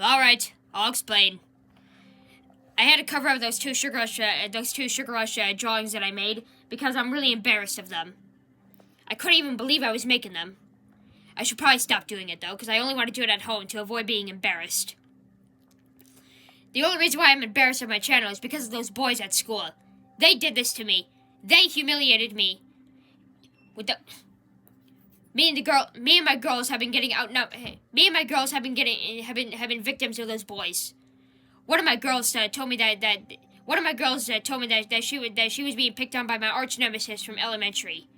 All right, I'll explain. I had to cover up those two Sugar Rush drawings that I made because I'm really embarrassed of them. I couldn't even believe I was making them. I should probably stop doing it, though, because I only want to do it at home to avoid being embarrassed. The only reason why I'm embarrassed of my channel is because of those boys at school. They did this to me. They humiliated me. Me and my girls have been getting Me and my girls have been victims of those boys. One of my girls told me that she was being picked on by my arch nemesis from elementary.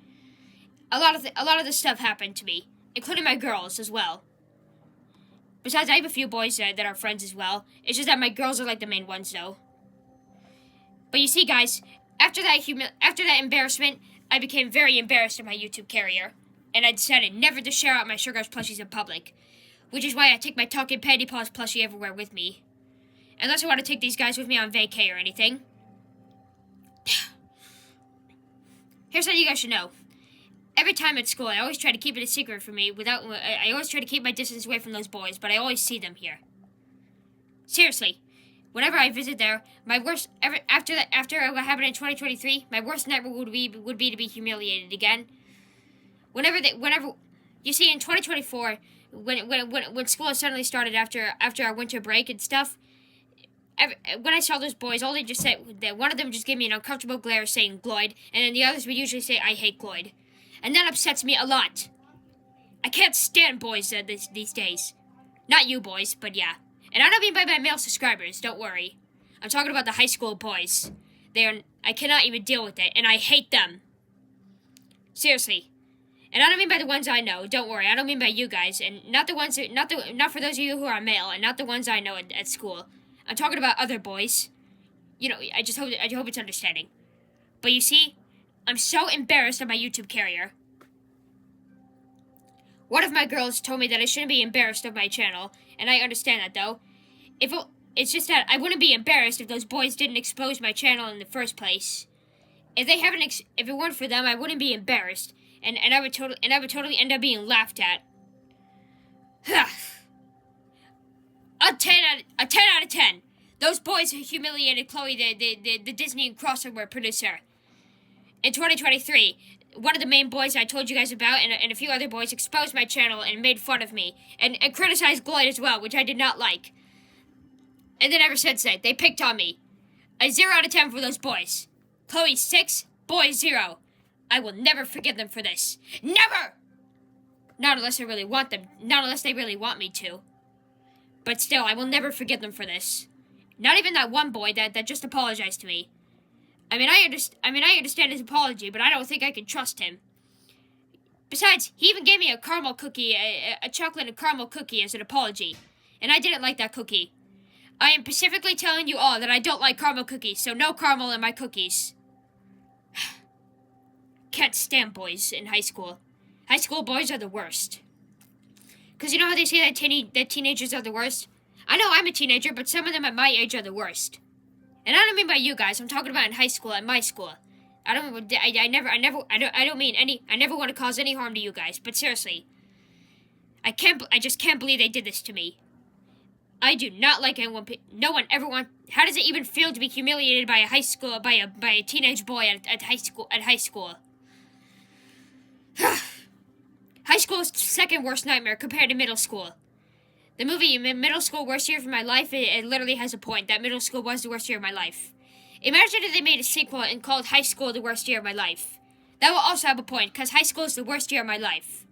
A lot of this stuff happened to me, including my girls as well. Besides, I have a few boys that are friends as well. It's just that my girls are like the main ones, though. But you see, guys, after that embarrassment, I became very embarrassed of my YouTube career, and I decided never to share out my Sugar Rush plushies in public, which is why I take my Talking Panty Paws plushie everywhere with me. Unless I want to take these guys with me on vacay or anything. Here's how you guys should know. Every time at school, I always try to keep it a secret from me. I always try to keep my distance away from those boys, but I always see them here. Seriously, whenever I visit there, after what happened in 2023, my worst nightmare would be to be humiliated again. Whenever you see in 2024, when school suddenly started after our winter break and stuff. When I saw those boys, all they just said, that one of them just gave me an uncomfortable glare saying Gloyd, and then the others would usually say, I hate Gloyd. And that upsets me a lot. I can't stand boys these days. Not you boys, but yeah. And I don't mean by my male subscribers, don't worry. I'm talking about the high school boys. I cannot even deal with it, and I hate them. Seriously. And I don't mean by the ones I know, don't worry, I don't mean by you guys, and not for those of you who are male, and not the ones I know at school. I'm talking about other boys. You know, I hope it's understanding. But you see, I'm so embarrassed of my YouTube career. One of my girls told me that I shouldn't be embarrassed of my channel, and I understand that though. It's just that I wouldn't be embarrassed if those boys didn't expose my channel in the first place. If it weren't for them, I wouldn't be embarrassed, and I would totally end up being laughed at. A 10 out of 10. Those boys who humiliated Chloe, the Disney and crossover producer. In 2023, one of the main boys I told you guys about and a few other boys exposed my channel and made fun of me. And criticized Gloyd as well, which I did not like. And then ever since then, they picked on me. A 0 out of 10 for those boys. Chloe 6, boy 0. I will never forgive them for this. Never! Not unless I really want them. Not unless they really want me to. But still, I will never forgive them for this. Not even that one boy that just apologized to me. I understand his apology, but I don't think I can trust him. Besides, he even gave me a caramel cookie, a chocolate and caramel cookie as an apology. And I didn't like that cookie. I am specifically telling you all that I don't like caramel cookies, so no caramel in my cookies. Can't stand boys in high school. High school boys are the worst. Because you know how they say that teenagers are the worst? I know I'm a teenager, but some of them at my age are the worst. And I don't mean by you guys. I'm talking about in high school, at my school. I never want to cause any harm to you guys. But seriously, I just can't believe they did this to me. I do not like anyone. No one ever wants. How does it even feel to be humiliated by a teenage boy at high school? High school is the second worst nightmare compared to middle school. The movie Middle School Worst Year of My Life, it literally has a point that middle school was the worst year of my life. Imagine if they made a sequel and called High School the Worst Year of My Life. That will also have a point, because high school is the worst year of my life.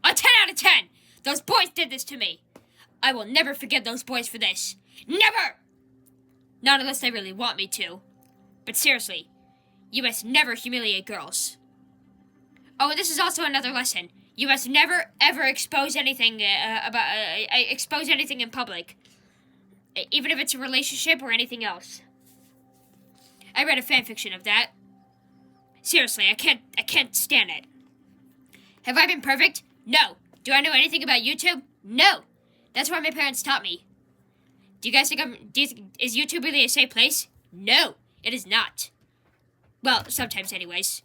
A 10 out of 10! Those boys did this to me. I will never forgive those boys for this. Never! Not unless they really want me to. But seriously, you must never humiliate girls. Oh, and this is also another lesson. You must never, ever expose anything expose anything in public, even if it's a relationship or anything else. I read a fanfiction of that. Seriously, I can't stand it. Have I been perfect? No. Do I know anything about YouTube? No. That's why my parents taught me. Do you guys think is YouTube really a safe place? No, it is not. Well, sometimes, anyways.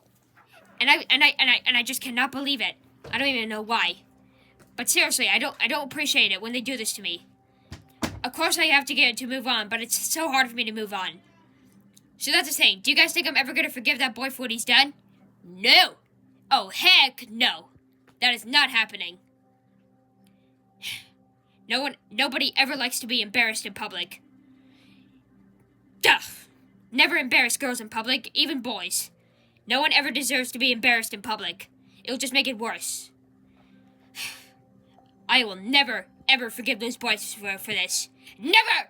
And I just cannot believe it. I don't even know why. But seriously, I don't appreciate it when they do this to me. Of course I have to move on, but it's so hard for me to move on. So that's the thing. Do you guys think I'm ever going to forgive that boy for what he's done? No. Oh, heck no. That is not happening. Nobody ever likes to be embarrassed in public. Duh. Never embarrass girls in public, even boys. No one ever deserves to be embarrassed in public. It'll just make it worse. I will never, ever forgive those boys for this. Never!